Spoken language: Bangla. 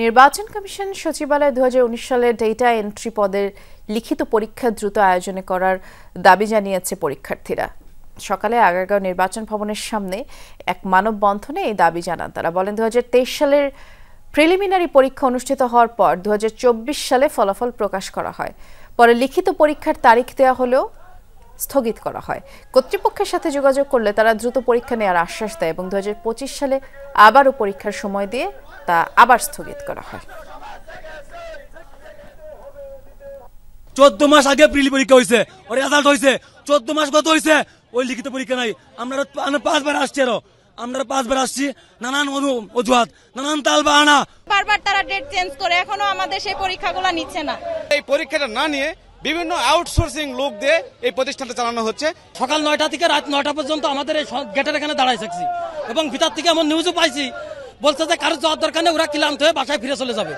নির্বাচন কমিশন সচিবালয় 2019 সালে ডেটা এন্ট্রি পদের লিখিত পরীক্ষা দ্রুত আয়োজনে করার দাবি জানিয়েছে পরীক্ষার্থীরা। সকালে আগারগাঁও নির্বাচন ভবনের সামনে এক মানববন্ধনে এই দাবি জানান তারা। বলেন 2023 সালের প্রিলিমিনারি পরীক্ষা অনুষ্ঠিত হওয়ার পর 2024 সালে ফলাফল প্রকাশ করা হয়। পরে লিখিত পরীক্ষার তারিখ দেওয়া হলেও স্থগিত করা হয়। কর্তৃপক্ষের সাথে যোগাযোগ করলে তারা দ্রুত পরীক্ষা নেওয়ার আশ্বাস দেয় এবং 2025 সালে আবারও পরীক্ষার সময় দিয়ে তা আবার স্থগিত করা হয়। 14 মাস আগে প্রিলি পরীক্ষা হয়েছে, ওর রেজাল্ট হয়েছে। 14 মাস গত হয়েছে, ওই লিখিত পরীক্ষা নাই। আমরা 5 বার আসছি, আমরা 5 বার আসছি, নানান অজুহাত, নানান তাল বাহানা। বারবার তারা ডেট চেঞ্জ করে এখনো আমাদের সেই পরীক্ষাগুলো নিচ্ছে না। এই পরীক্ষাটা না নিয়ে বিভিন্ন আউটসোর্সিং লোক দিয়ে এই প্রতিষ্ঠানটা চালানো হচ্ছে। সকাল 9টা থেকে রাত 9টা পর্যন্ত আমাদের এই গেটের এখানে দাঁড়াই থাকছি এবং ভিতর থেকে এমন নিউজও পাইছি, বলছে যে কারো যাওয়ার দরকার নেই, ওরা ক্লান্ত হয়ে বাসায় ফিরে চলে যাবে।